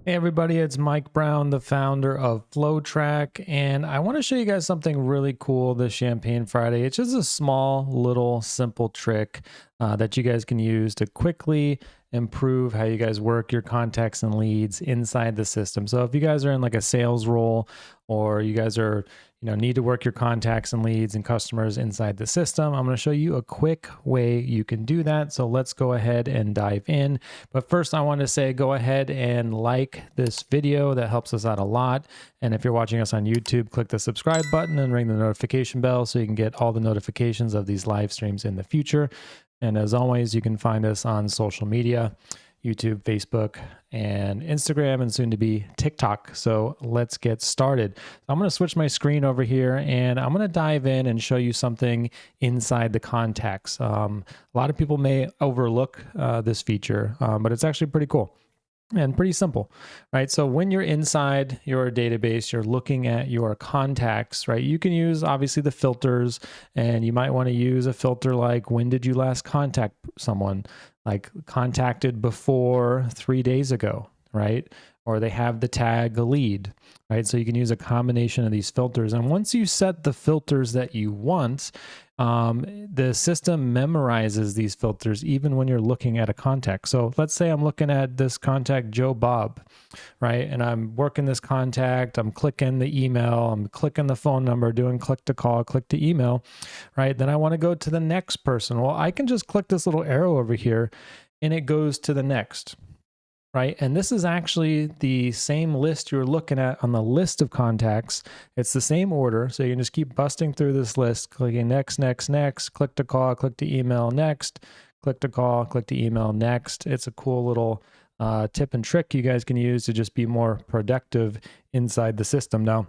Hey everybody, it's Mike Brown, the founder of FlowTrack, and I want to show you guys something really cool this Champagne Friday. It's just a small, little, simple trick that you guys can use to quickly improve how you guys work your contacts and leads inside the system. So if you guys are in like a sales role, or you guys are need to work your contacts and leads and customers inside the system, I'm going to show you a quick way you can do that. So let's go ahead and dive in. But first I want to say, go ahead and like this video. That helps us out a lot. And if you're watching us on YouTube, click the subscribe button and ring the notification bell so you can get all the notifications of these live streams in the future. And as always, you can find us on social media, YouTube, Facebook, and Instagram, and soon to be TikTok. So let's get started. I'm going to switch my screen over here, and I'm going to dive in and show you something inside the contacts. A lot of people may overlook this feature, but it's actually pretty cool and pretty simple, right? So when you're inside your database, you're looking at your contacts, right? You can use obviously the filters, and you might want to use a filter like, when did you last contact someone? Like contacted before 3 days ago, right? Or they have the tag lead, right? So you can use a combination of these filters. And once you set the filters that you want, the system memorizes these filters even when you're looking at a contact. So let's say I'm looking at this contact, Joe Bob, right? And I'm working this contact, I'm clicking the email, I'm clicking the phone number, doing click to call, click to email, right? Then I want to go to the next person. Well, I can just click this little arrow over here and it goes to the next, right? And this is actually the same list you're looking at on the list of contacts. It's the same order. So you can just keep busting through this list, clicking next, next, next, click to call, click to email, next, click to call, click to email, next. It's a cool little tip and trick you guys can use to just be more productive inside the system. Now,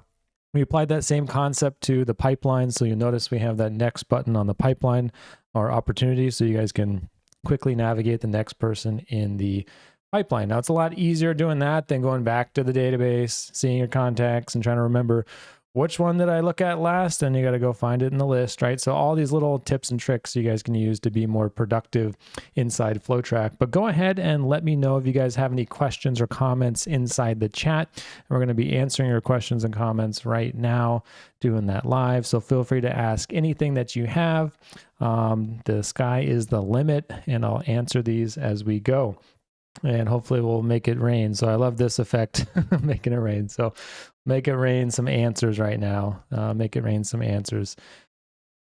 we applied that same concept to the pipeline. So you'll notice we have that next button on the pipeline or opportunity. So you guys can quickly navigate the next person in the pipeline. Now, it's a lot easier doing that than going back to the database, seeing your contacts and trying to remember which one did I look at last, and you got to go find it in the list, right? So all these little tips and tricks you guys can use to be more productive inside FlowTrack. But go ahead and let me know if you guys have any questions or comments inside the chat. And we're going to be answering your questions and comments right now, doing that live. So feel free to ask anything that you have. The sky is the limit, and I'll answer these as we go. And hopefully we'll make it rain. So I love this effect, making it rain. So make it rain some answers right now. Make it rain some answers.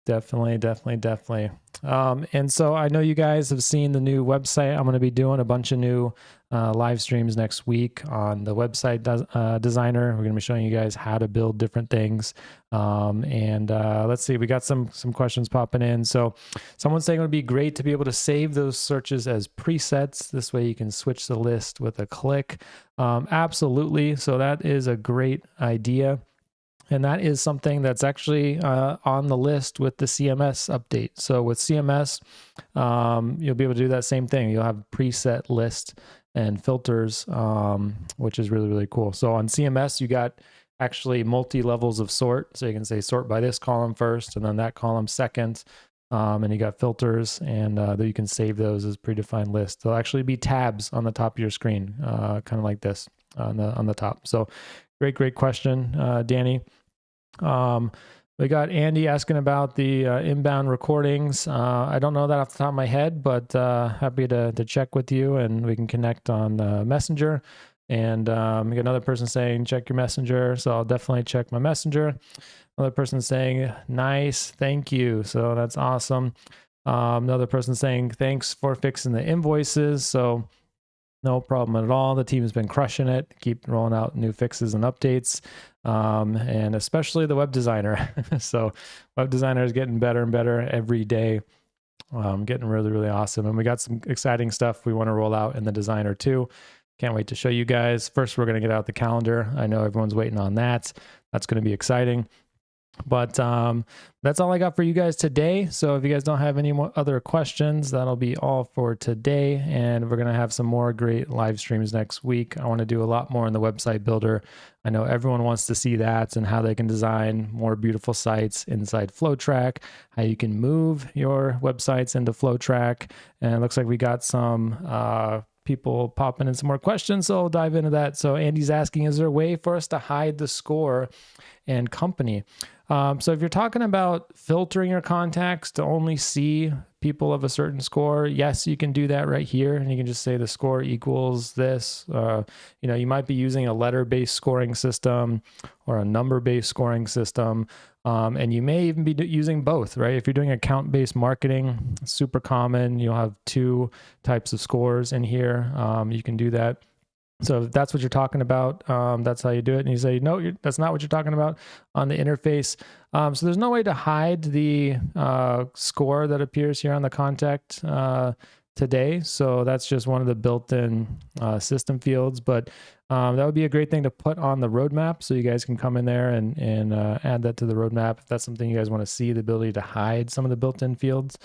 Definitely, definitely, definitely. And so I know you guys have seen the new website. I'm going to be doing a bunch of new live streams next week on the website designer. We're going to be showing you guys how to build different things. Let's see, we got some questions popping in. So someone's saying it would be great to be able to save those searches as presets. This way you can switch the list with a click. Absolutely. So that is a great idea. And that is something that's actually on the list with the CMS update. So with CMS, you'll be able to do that same thing. You'll have preset list and filters, which is really, really cool. So on CMS, you got actually multi-levels of sort. So you can say sort by this column first, and then that column second. And you got filters, and you can save those as predefined lists. There'll actually be tabs on the top of your screen, kind of like this on the top. So great question, Danny. We got Andy asking about the inbound recordings. I don't know that off the top of my head, but happy to check with you, and we can connect on Messenger. And we got another person saying, check your Messenger. So I'll definitely check my Messenger. Another person saying, nice, thank you. So that's awesome. Another person saying, thanks for fixing the invoices. So no problem at all. The team has been crushing it. Keep rolling out new fixes and updates, and especially the web designer. So web designer is getting better and better every day. Getting really, really awesome. And we got some exciting stuff we want to roll out in the designer too. Can't wait to show you guys. First, we're going to get out the calendar. I know everyone's waiting on that. That's going to be exciting. But that's all I got for you guys today. So if you guys don't have any more other questions, that'll be all for today. And we're going to have some more great live streams next week. I want to do a lot more in the website builder. I know everyone wants to see that and how they can design more beautiful sites inside FlowTrack, how you can move your websites into FlowTrack. And it looks like we got some people popping in some more questions, so I'll dive into that. So Andy's asking, is there a way for us to hide the score and company? So if you're talking about filtering your contacts to only see people of a certain score, yes, you can do that right here. And you can just say the score equals this. You might be using a letter-based scoring system or a number-based scoring system. And you may even be using both, right? If you're doing account-based marketing, it's super common. You'll have two types of scores in here. You can do that. So if that's what you're talking about, that's how you do it. And you say, no, that's not what you're talking about on the interface. So there's no way to hide the score that appears here on the contact today. So that's just one of the built-in system fields. But that would be a great thing to put on the roadmap. So you guys can come in there and add that to the roadmap. If that's something you guys want to see, the ability to hide some of the built-in fields.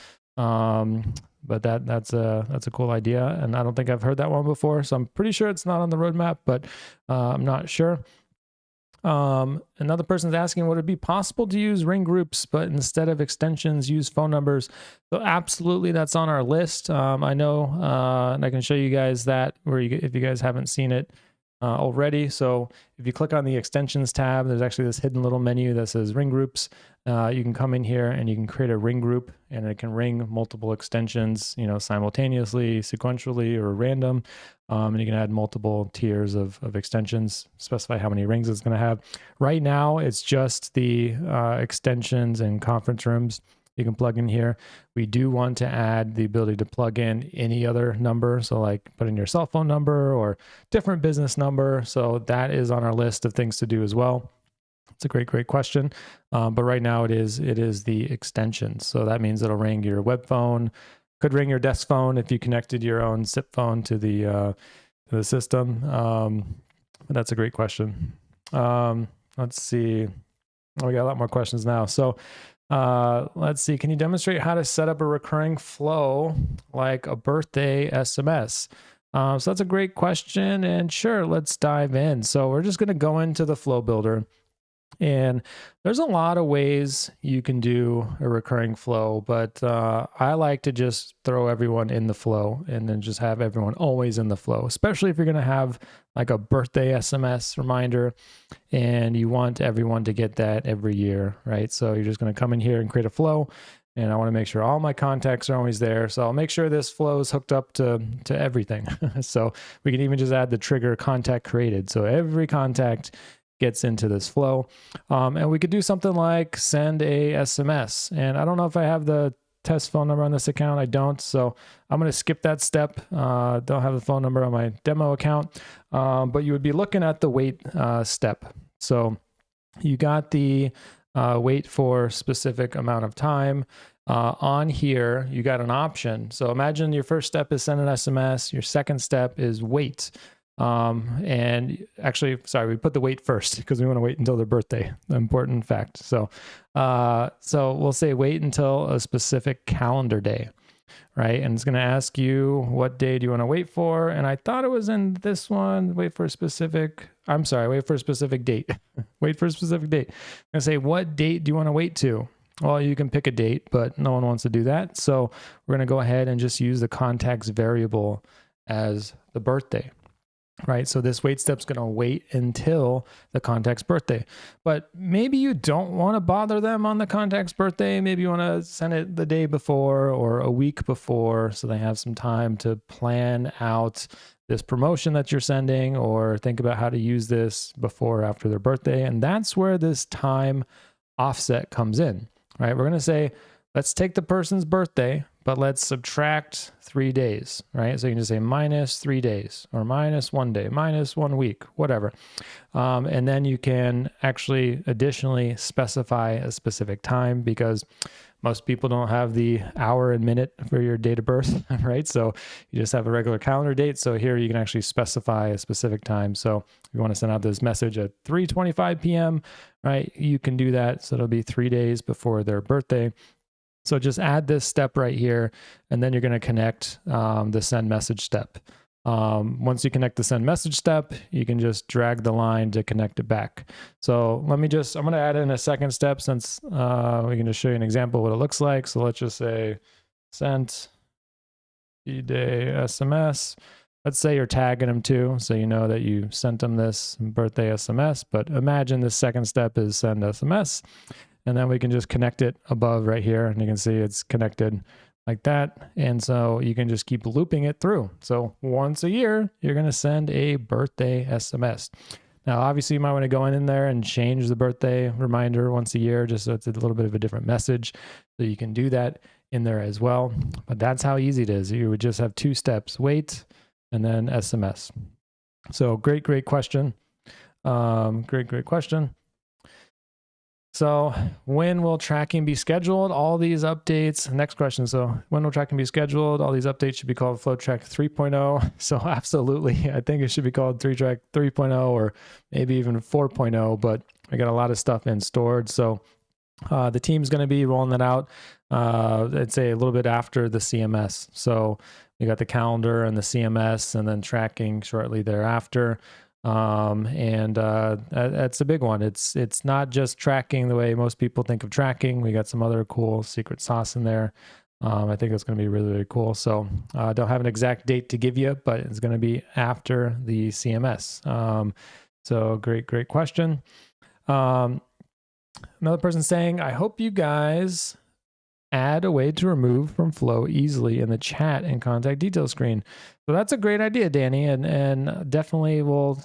But that's a cool idea, and I don't think I've heard that one before, so I'm pretty sure it's not on the roadmap, but I'm not sure. Another person's asking, would it be possible to use ring groups, but instead of extensions, use phone numbers? So absolutely, that's on our list. I know, and I can show you guys that, if you guys haven't seen it already. So if you click on the extensions tab, there's actually this hidden little menu that says ring groups. You can come in here and you can create a ring group, and it can ring multiple extensions, simultaneously, sequentially, or random. And you can add multiple tiers of extensions, specify how many rings it's going to have. Right now, it's just the extensions and conference rooms you can plug in here. We do want to add the ability to plug in any other number. So like put in your cell phone number or different business number. So that is on our list of things to do as well. It's a great question. But right now it is the extensions. So that means it'll ring your web phone, could ring your desk phone if you connected your own SIP phone to the system. But that's a great question. Let's see. Oh, we got a lot more questions now. So let's see. Can you demonstrate how to set up a recurring flow like a birthday SMS? So that's a great question. And sure, let's dive in. So we're just going to go into the flow builder. And there's a lot of ways you can do a recurring flow, but I like to just throw everyone in the flow and then just have everyone always in the flow, especially if you're going to have like a birthday SMS reminder and you want everyone to get that every year, right? So you're just going to come in here and create a flow, and I want to make sure all my contacts are always there. So I'll make sure this flow is hooked up to everything. So we can even just add the trigger contact created. So every contact gets into this flow. And we could do something like send a SMS. And I don't know if I have the test phone number on this account. I don't. So I'm going to skip that step. Don't have the phone number on my demo account. But you would be looking at the wait step. So you got the wait for specific amount of time. On here, you got an option. So imagine your first step is send an SMS. Your second step is wait. And actually, sorry, we put the wait first because we want to wait until their birthday. Important fact. So we'll say wait until a specific calendar day, right? And it's going to ask you what day do you want to wait for? And I thought it was in this one, wait for a specific date. Wait for a specific date. I'm going to say, what date do you want to wait to? Well, you can pick a date, but no one wants to do that. So we're going to go ahead and just use the contacts variable as the birthday. Right, so this wait step's going to wait until the contact's birthday. But maybe you don't want to bother them on the contact's birthday. Maybe you want to send it the day before or a week before so they have some time to plan out this promotion that you're sending or think about how to use this before or after their birthday. And that's where this time offset comes in, right? We're going to say, let's take the person's birthday, but let's subtract 3 days, right? So you can just say minus 3 days or minus 1 day, minus 1 week, whatever. And then you can actually additionally specify a specific time because most people don't have the hour and minute for your date of birth, right? So you just have a regular calendar date. So here you can actually specify a specific time. So if you want to send out this message at 3:25 p.m., right? You can do that. So it'll be 3 days before their birthday. So just add this step right here, and then you're going to connect the send message step. Once you connect the send message step, you can just drag the line to connect it back. So I'm going to add in a second step since we can just show you an example of what it looks like. So let's just say sent day SMS. let's say you're tagging them too, so you know that you sent them this birthday SMS, but imagine the second step is send SMS, and then we can just connect it above right here, and you can see it's connected like that. And so you can just keep looping it through. So once a year, you're going to send a birthday SMS. Now, obviously, you might want to go in there and change the birthday reminder once a year, just so it's a little bit of a different message. So you can do that in there as well. But that's how easy it is. You would just have 2 steps: wait, and then SMS. So great question. Great question. So when will tracking be scheduled? All these updates. Next question. So when will tracking be scheduled? All these updates should be called FlowTrack 3.0. So absolutely, I think it should be called FlowTrack 3.0 or maybe even 4.0, but we got a lot of stuff in stored. So the team's going to be rolling that out, I'd say a little bit after the CMS. So we got the calendar and the CMS, and then tracking shortly thereafter. That's a big one. It's not just tracking the way most people think of tracking. We got some other cool secret sauce in there. I think it's going to be really cool. So don't have an exact date to give you, but it's going to be after the CMS. So great question. Another person saying, I hope you guys add a way to remove from Flow easily in the chat and contact details screen. So that's a great idea, Danny, and definitely we'll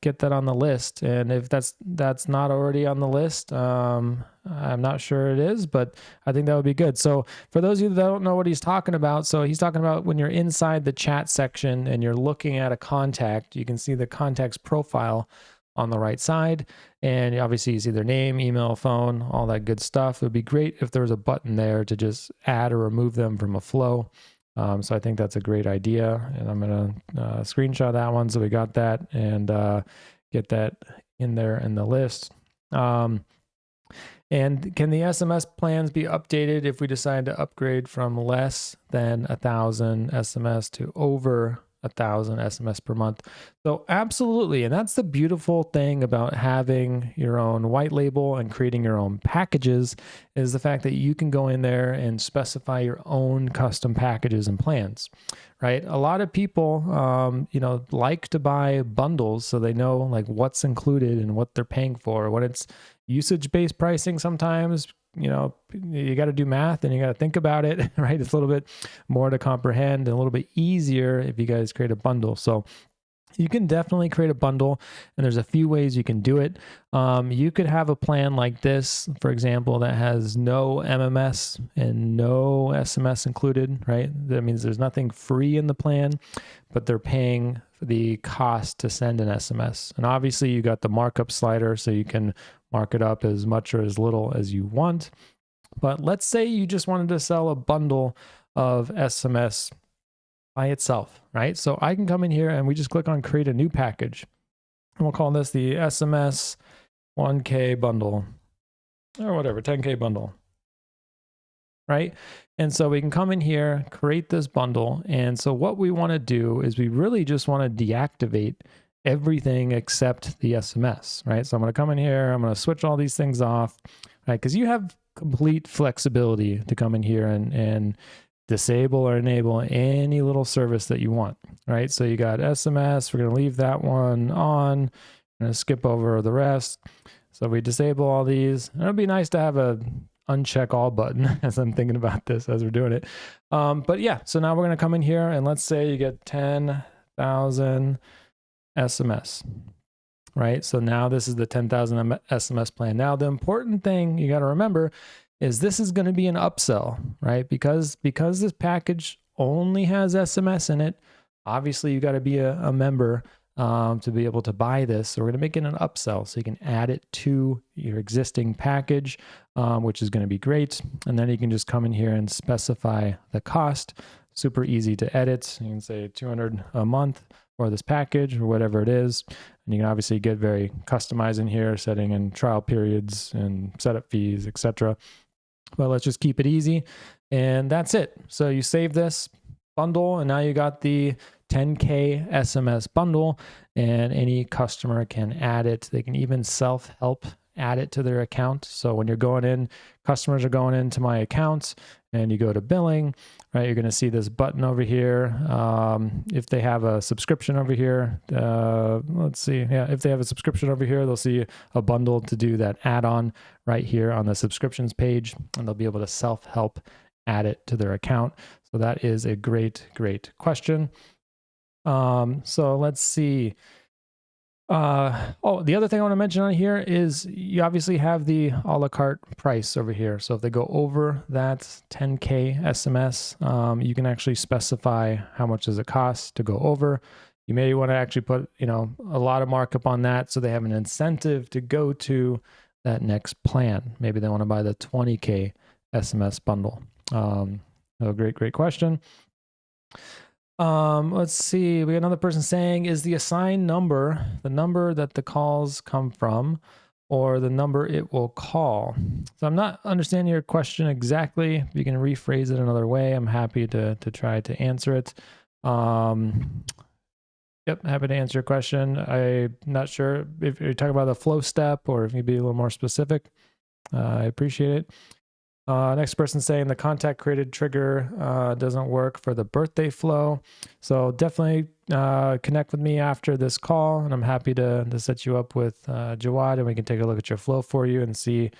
get that on the list. And if that's not already on the list, I'm not sure it is, but I think that would be good. So for those of you that don't know what he's talking about, so he's talking about when you're inside the chat section and you're looking at a contact, you can see the contact's profile on the right side, and obviously you see their name, email, phone, all that good stuff. It would be great if there was a button there to just add or remove them from a flow. So I think that's a great idea, and I'm going to screenshot that one so we got that and get that in there in the list. And can the SMS plans be updated if we decide to upgrade from less than 1,000 SMS to over 1,000 SMS per month? So absolutely. And that's the beautiful thing about having your own white label and creating your own packages, is the fact that you can go in there and specify your own custom packages and plans, right? A lot of people, like to buy bundles so they know like what's included and what they're paying for. When it's usage-based pricing, sometimes you got to do math and you got to think about it, right? It's a little bit more to comprehend and a little bit easier if you guys create a bundle. So you can definitely create a bundle, and there's a few ways you can do it. You could have a plan like this, for example, that has no MMS and no SMS included, right? That means there's nothing free in the plan, but they're paying the cost to send an SMS. And obviously you got the markup slider, so you can mark it up as much or as little as you want. But let's say you just wanted to sell a bundle of SMS by itself, right? So I can come in here and we just click on create a new package. And we'll call this the SMS 1K bundle or whatever, 10K bundle, right? And so we can come in here, create this bundle. And so what we want to do is we really just want to deactivate everything except the SMS, right? So I'm going to come in here, I'm going to switch all these things off, right? Because you have complete flexibility to come in here and disable or enable any little service that you want, right? So you got SMS, we're going to leave that one on, I'm going to skip over the rest. So we disable all these. It'll be nice to have a uncheck all button as I'm thinking about this as we're doing it. But yeah, so now we're going to come in here and let's say you get 10,000 SMS, right? So now this is the 10,000 SMS plan. Now the important thing you got to remember is this is going to be an upsell, right? Because this package only has SMS in it, obviously you got to be a member to be able to buy this. So we're going to make it an upsell so you can add it to your existing package, which is going to be great. And then you can just come in here and specify the cost. Super easy to edit. You can say $200 a month for this package or whatever it is. And you can obviously get very customized in here, setting in trial periods and setup fees, etc. But let's just keep it easy. And that's it. So you save this bundle and now you got the 10K SMS bundle, and any customer can add it. They can even self-help add it to their account. So when you're going in, customers are going into my accounts and you go to billing, right? You're going to see this button over here. If they have a subscription over here, let's see. Yeah, if they have a subscription over here, they'll see a bundle to do that add-on right here on the subscriptions page, and they'll be able to self-help add it to their account. So that is a great question. So let's see. Oh, the other thing I want to mention on here is you obviously have the a la carte price over here. So if they go over that 10K SMS, you can actually specify how much does it cost to go over. You may want to actually put, a lot of markup on that so they have an incentive to go to that next plan. Maybe they want to buy the 20K SMS bundle. Great question. Let's see. We got another person saying, is the assigned number the number that the calls come from or the number it will call? So I'm not understanding your question exactly. If you can rephrase it another way, I'm happy to try to answer it. Yep, happy to answer your question. I'm not sure if you're talking about the flow step or if you can be a little more specific. I appreciate it. Next person saying the contact created trigger doesn't work for the birthday flow. So definitely connect with me after this call, and I'm happy to set you up with Jawad, and we can take a look at your flow for you and see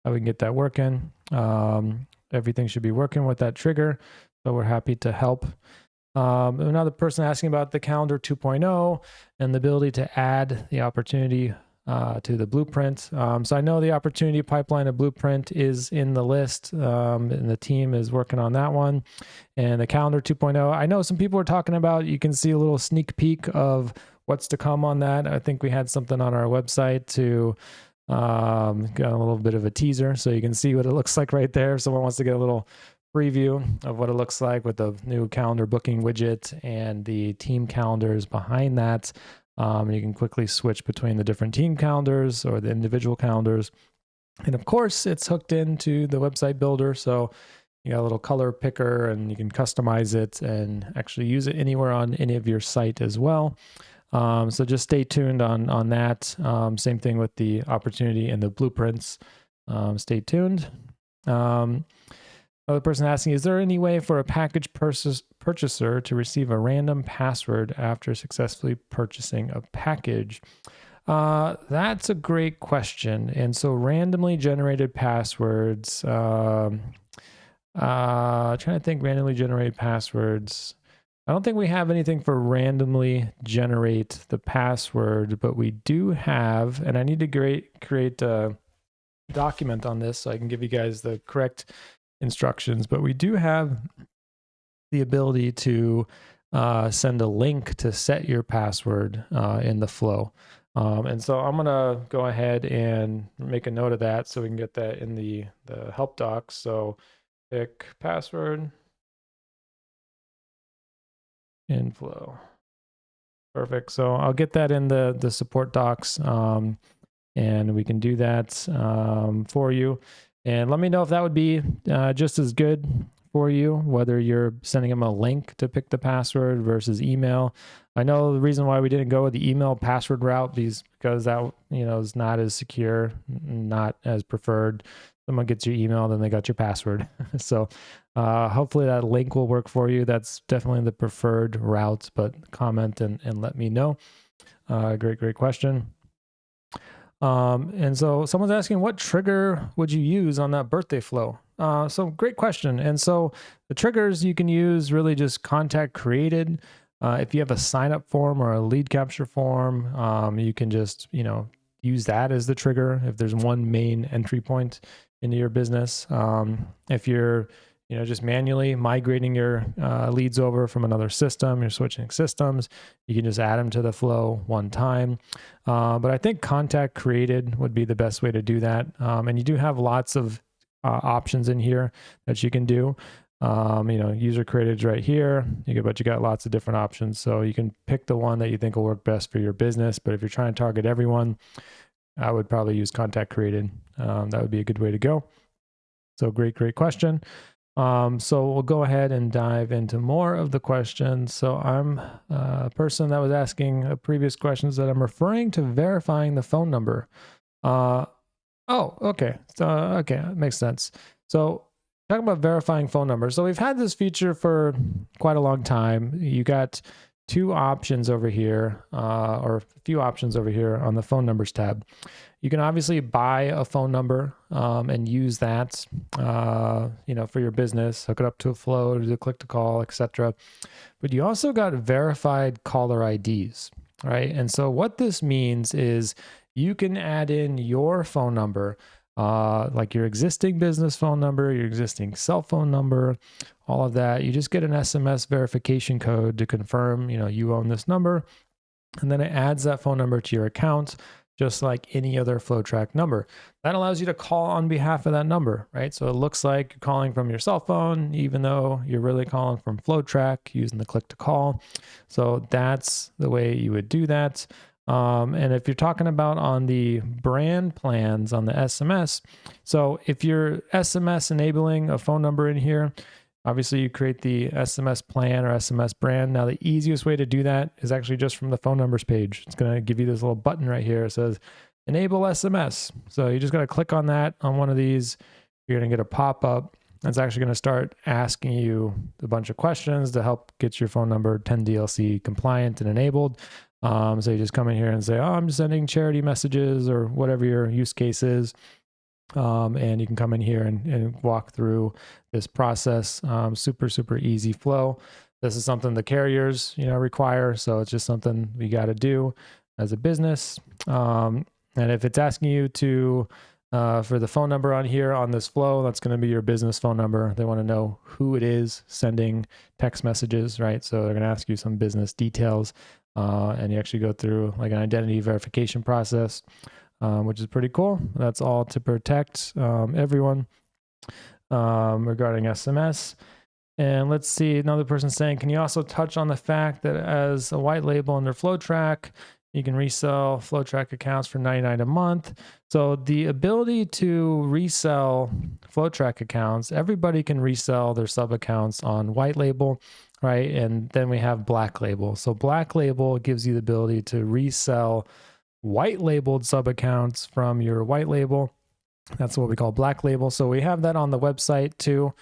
how we can get that working. Everything should be working with that trigger, so we're happy to help. Another person asking about the calendar 2.0 and the ability to add the opportunity to the blueprint. So I know the opportunity pipeline of blueprint is in the list, and the team is working on that one. And the calendar 2.0, I know some people are talking about, you can see a little sneak peek of what's to come on that. I think we had something on our website to get a little bit of a teaser so you can see what it looks like right there. If someone wants to get a little preview of what it looks like with the new calendar booking widget and the team calendars behind that. And you can quickly switch between the different team calendars or the individual calendars. And of course, it's hooked into the website builder. So you got a little color picker and you can customize it and actually use it anywhere on any of your site as well. So just stay tuned on that. Same thing with the opportunity and the blueprints. Stay tuned. Another person asking, is there any way for a package purchaser to receive a random password after successfully purchasing a package? That's a great question. And so randomly generated passwords, trying to think randomly generated passwords. I don't think we have anything for randomly generate the password, but we do have, and I need to create a document on this so I can give you guys the correct instructions, but we do have the ability to send a link to set your password in the flow. And so I'm gonna go ahead and make a note of that so we can get that in the help docs. So pick password in flow. Perfect. So I'll get that in the support docs, and we can do that for you. And let me know if that would be just as good for you, whether you're sending them a link to pick the password versus email. I know the reason why we didn't go with the email password route is because that is not as secure, not as preferred. Someone gets your email, then they got your password. So hopefully that link will work for you. That's definitely the preferred route, but comment and let me know. Great question. And so someone's asking, what trigger would you use on that birthday flow? So great question. And so the triggers you can use really just contact created. If you have a sign up form or a lead capture form, you can just, use that as the trigger. If there's one main entry point into your business, if you're, just manually migrating your leads over from another system, you're switching systems, you can just add them to the flow one time. But I think contact created would be the best way to do that. And you do have lots of options in here that you can do. User created right here, but you got lots of different options. So you can pick the one that you think will work best for your business. But if you're trying to target everyone, I would probably use contact created. That would be a good way to go. So great question. So we'll go ahead and dive into more of the questions. So I'm a person that was asking previous questions that I'm referring to verifying the phone number. Oh, okay. So, okay, that makes sense. So, talking about verifying phone numbers. So, we've had this feature for quite a long time. You got two options over here, or a few options over here on the phone numbers tab. You can obviously buy a phone number and use that, for your business. Hook it up to a Flow, do the click to call, etc. But you also got verified caller IDs, right? And so what this means is you can add in your phone number, like your existing business phone number, your existing cell phone number, all of that. You just get an SMS verification code to confirm, you own this number, and then it adds that phone number to your account, just like any other FlowTrack number. That allows you to call on behalf of that number, right? So it looks like you're calling from your cell phone, even though you're really calling from FlowTrack using the click to call. So that's the way you would do that. And if you're talking about on the brand plans on the SMS, so if you're SMS enabling a phone number in here, obviously you create the SMS plan or SMS brand. Now the easiest way to do that is actually just from the phone numbers page. It's going to give you this little button right here. It says enable SMS. So you just got to click on that on one of these. You're going to get a pop-up. That's actually going to start asking you a bunch of questions to help get your phone number 10DLC compliant and enabled. So you just come in here and say, oh, I'm just sending charity messages or whatever your use case is. And you can come in here and walk through this process. Super, super easy flow. This is something the carriers, require. So it's just something we got to do as a business. And if it's asking you to, for the phone number on here on this flow, that's going to be your business phone number. They want to know who it is sending text messages, right? So they're going to ask you some business details. And you actually go through like an identity verification process, which is pretty cool. That's all to protect everyone regarding SMS. And let's see, another person saying, can you also touch on the fact that as a white label under FlowTrack, you can resell FlowTrack accounts for $99 a month. So the ability to resell FlowTrack accounts, everybody can resell their sub accounts on white label, right? And then we have black label. So black label gives you the ability to resell white labeled sub accounts from your white label. That's what we call black label. So we have that on the website too.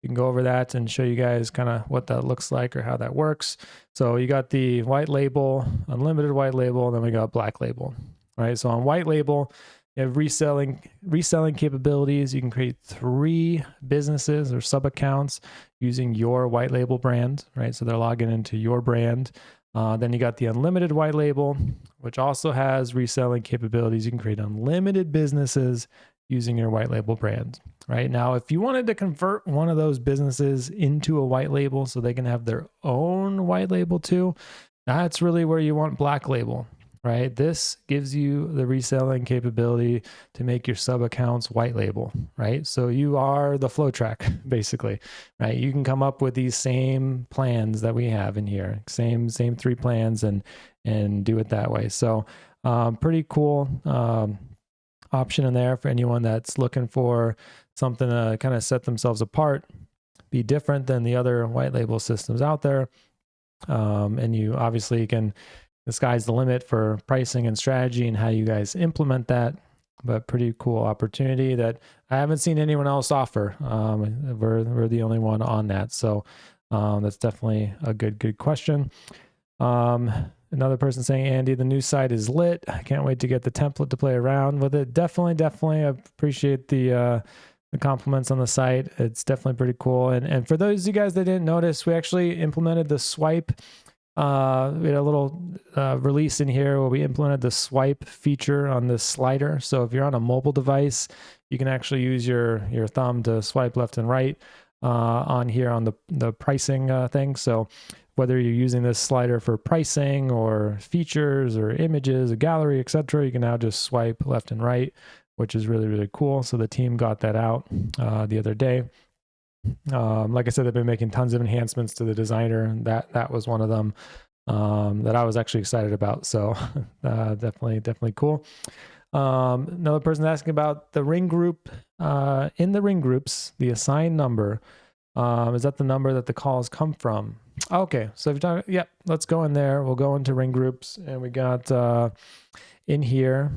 You can go over that and show you guys kind of what that looks like or how that works. So you got the white label, unlimited white label, and then we got black label, right? So on white label, you have reselling capabilities. You can create 3 businesses or sub accounts using your white label brand, right? So they're logging into your brand. Then you got the unlimited white label, which also has reselling capabilities. You can create unlimited businesses using your white label brand, right? Now, if you wanted to convert one of those businesses into a white label so they can have their own white label too, that's really where you want black label, right? This gives you the reselling capability to make your sub accounts white label, right? So you are the FlowTrack basically, right? You can come up with these same plans that we have in here, same 3 plans and do it that way. So pretty cool option in there for anyone that's looking for something to kind of set themselves apart, be different than the other white label systems out there. And you obviously can, the sky's the limit for pricing and strategy and how you guys implement that, but pretty cool opportunity that I haven't seen anyone else offer. We're the only one on that. So that's definitely a good question. Another person saying, Andy, the new site is lit. I can't wait to get the template to play around with it. Definitely. I appreciate the compliments on the site. It's definitely pretty cool. And for those of you guys that didn't notice, we actually implemented the swipe. We had a little release in here where we implemented the swipe feature on this slider. So if you're on a mobile device, you can actually use your thumb to swipe left and right on here on the pricing thing. So whether you're using this slider for pricing or features or images, a gallery, etc., you can now just swipe left and right, which is really, really cool. So the team got that out the other day. Like I said, they've been making tons of enhancements to the designer, and that was one of them that I was actually excited about. So definitely cool. Another person asking about the ring group. In the ring groups, the assigned number, is that the number that the calls come from? Okay, so if you're talking, yeah, let's go in there. We'll go into ring groups, and we got in here.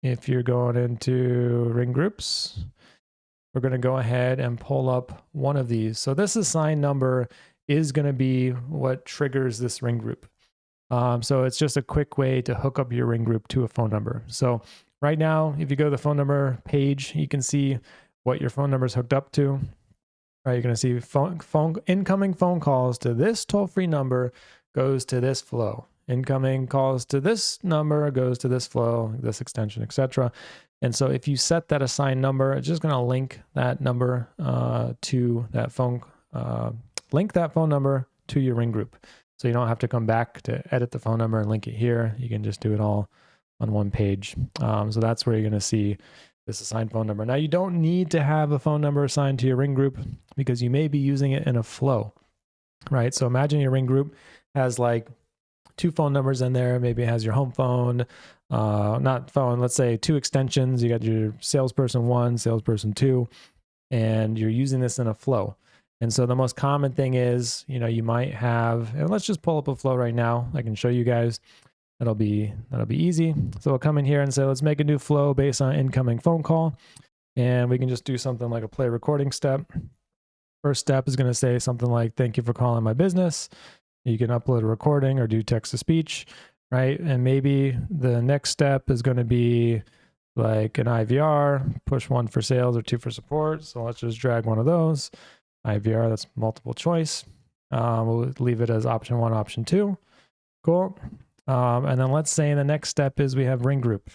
if you're going into ring groups, we're going to go ahead and pull up one of these. So this assigned number is going to be what triggers this ring group. So it's just a quick way to hook up your ring group to a phone number. So right now, if you go to the phone number page, you can see what your phone number is hooked up to. Right, you're going to see incoming phone calls to this toll-free number goes to this flow. Incoming calls to this number goes to this flow, this extension, etc. And so if you set that assigned number, it's just going to link that number to that phone, link that phone number to your ring group. So you don't have to come back to edit the phone number and link it here. You can just do it all on one page. So that's where you're going to see this assigned phone number. Now you don't need to have a phone number assigned to your ring group because you may be using it in a flow, right? So imagine your ring group has like 2 phone numbers in there. Maybe it has your home phone, not phone, let's say 2 extensions. You got your salesperson 1, salesperson 2, and you're using this in a flow. And so the most common thing is, you might have, and let's just pull up a flow right now. I can show you guys. That'll be easy. So we'll come in here and say, let's make a new flow based on incoming phone call. And we can just do something like a play recording step. First step is going to say something like, thank you for calling my business. You can upload a recording or do text to speech, right? And maybe the next step is going to be like an IVR, push 1 for sales or 2 for support. So let's just drag one of those. IVR, that's multiple choice. We'll leave it as option 1, option 2. Cool. And then let's say the next step is we have ring group,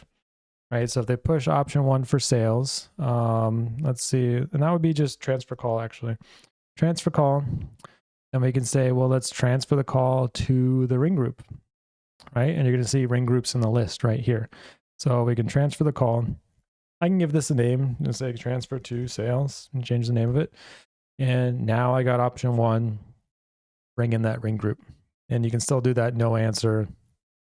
right? So if they push option 1 for sales, let's see, and that would be just transfer call actually. Transfer call, and we can say, well, let's transfer the call to the ring group, right? And you're gonna see ring groups in the list right here. So we can transfer the call. I can give this a name and say transfer to sales and change the name of it. And now I got option 1, bring in that ring group. And you can still do that no answer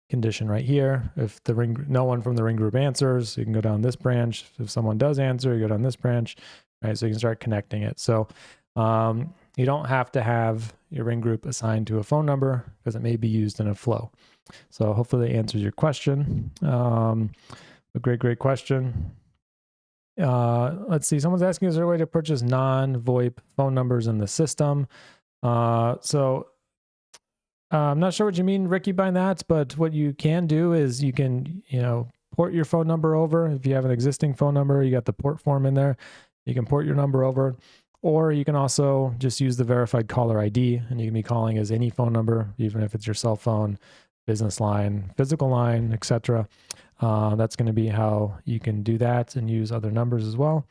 condition right here. If no one from the ring group answers, you can go down this branch. If someone does answer, you go down this branch, right? So you can start connecting it. So you don't have to have your ring group assigned to a phone number because it may be used in a flow. So hopefully that answers your question. A great question. Let's see, someone's asking, is there a way to purchase non-VoIP phone numbers in the system? I'm not sure what you mean, Ricky, by that, but what you can do is you can, port your phone number over. If you have an existing phone number, you got the port form in there, you can port your number over, or you can also just use the verified caller ID, and you can be calling as any phone number, even if it's your cell phone, business line, physical line, etc. That's going to be how you can do that and use other numbers as well.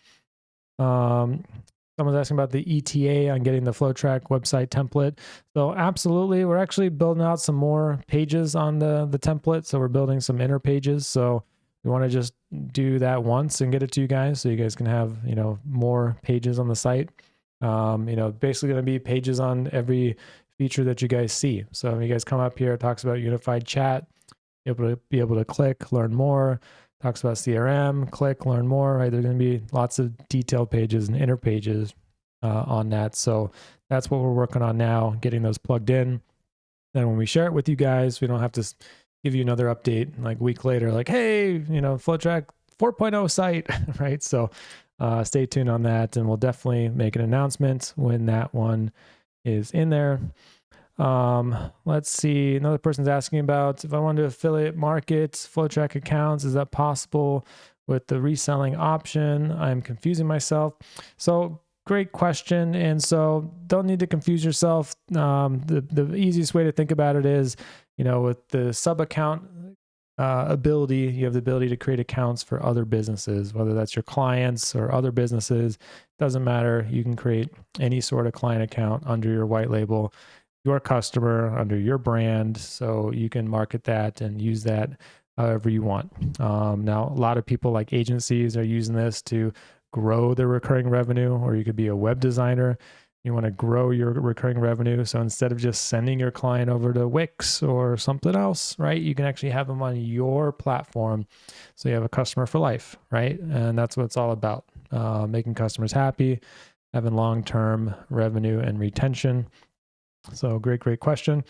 Someone's asking about the ETA on getting the FlowTrack website template. So absolutely, we're actually building out some more pages on the template. So we're building some inner pages. So we want to just do that once and get it to you guys so you guys can have, more pages on the site. Basically going to be pages on every feature that you guys see. So when you guys come up here, it talks about unified chat, you'll be able to click, learn more. Talks about CRM, click, learn more, right? There's going to be lots of detailed pages and inner pages on that. So that's what we're working on now, getting those plugged in. Then when we share it with you guys, we don't have to give you another update like a week later, like, hey, FlowTrack 4.0 site, right? So stay tuned on that, and we'll definitely make an announcement when that one is in there. Let's see. Another person's asking about if I want to affiliate market FlowTrack accounts, is that possible with the reselling option? I'm confusing myself. So great question. And so don't need to confuse yourself. The easiest way to think about it is, with the sub account ability, you have the ability to create accounts for other businesses, whether that's your clients or other businesses, doesn't matter. You can create any sort of client account under your white label, your customer, under your brand, so you can market that and use that however you want. Now, a lot of people like agencies are using this to grow their recurring revenue, or you could be a web designer. You want to grow your recurring revenue. So instead of just sending your client over to Wix or something else, right, you can actually have them on your platform. So you have a customer for life, right? And that's what it's all about, making customers happy, having long-term revenue and retention. So great question.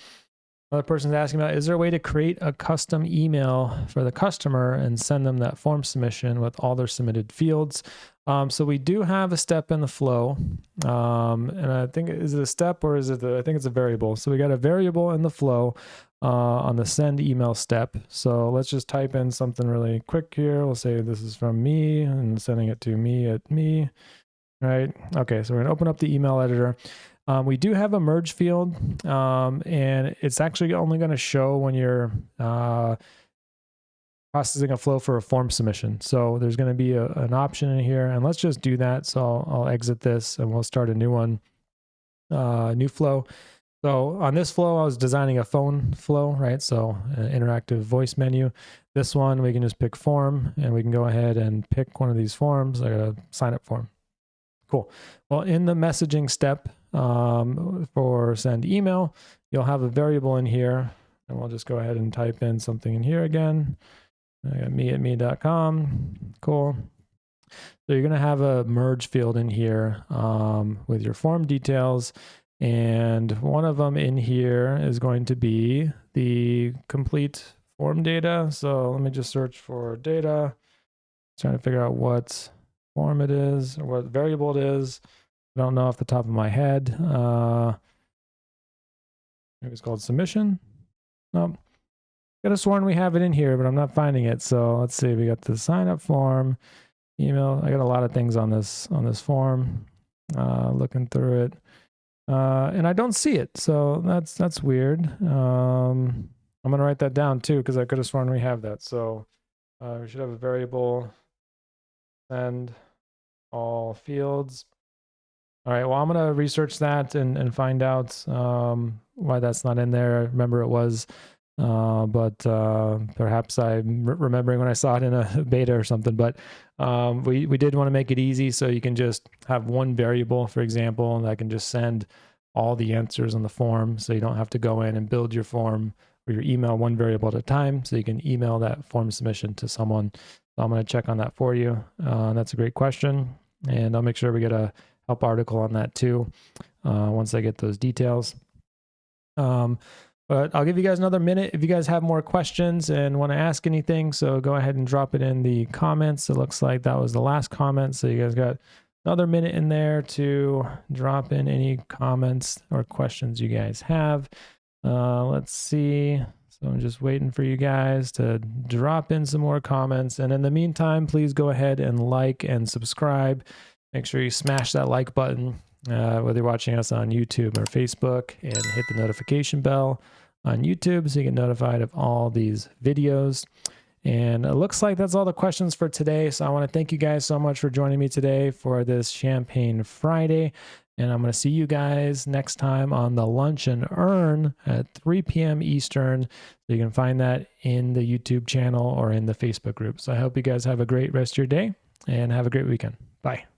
Another person's asking about, is there a way to create a custom email for the customer and send them that form submission with all their submitted fields? So we do have a step in the flow. And I think, is it a step or is it, I think it's a variable. So we got a variable in the flow on the send email step. So let's just type in something really quick here. We'll say this is from me and sending it to me at me, right? Okay, so we're gonna open up the email editor. We do have a merge field, and it's actually only going to show when you're processing a flow for a form submission. So there's going to be an option in here, and let's just do that. So I'll exit this and we'll start a new one, new flow. So on this flow, I was designing a phone flow, right? So an interactive voice menu. This one, we can just pick form, and we can go ahead and pick one of these forms. I got a sign up form. Cool. Well, in the messaging step for send email, you'll have a variable in here, and we'll just go ahead and type in something in here again. I got me at me.com. Cool. So you're going to have a merge field in here with your form details, and one of them in here is going to be the complete form data. So let me just search for data, trying to figure out what form it is or what variable it is. I don't know off the top of my head. Maybe it's called submission. Nope. Could have sworn we have it in here, but I'm not finding it. So let's see. We got the sign up form, email. I got a lot of things on this form. Looking through it, and I don't see it. So that's weird. I'm gonna write that down too because I could have sworn we have that. So we should have a variable. Send all fields. All right, well, I'm going to research that and find out why that's not in there. I remember it was, but perhaps I'm remembering when I saw it in a beta or something. But we did want to make it easy so you can just have one variable, for example, and I can just send all the answers on the form so you don't have to go in and build your form or your email one variable at a time. So you can email that form submission to someone. So I'm going to check on that for you. That's a great question. And I'll make sure we get a help article on that too once I get those details. But I'll give you guys another minute if you guys have more questions and want to ask anything. So go ahead and drop it in the comments. It looks like that was the last comment. So you guys got another minute in there to drop in any comments or questions you guys have. Let's see. So I'm just waiting for you guys to drop in some more comments. And in the meantime, please go ahead and like and subscribe. Make sure you smash that like button, whether you're watching us on YouTube or Facebook, and hit the notification bell on YouTube so you get notified of all these videos. And it looks like that's all the questions for today. So I want to thank you guys so much for joining me today for this Champagne Friday. And I'm going to see you guys next time on the Lunch and Earn at 3 p.m. Eastern. So you can find that in the YouTube channel or in the Facebook group. So I hope you guys have a great rest of your day and have a great weekend. Bye.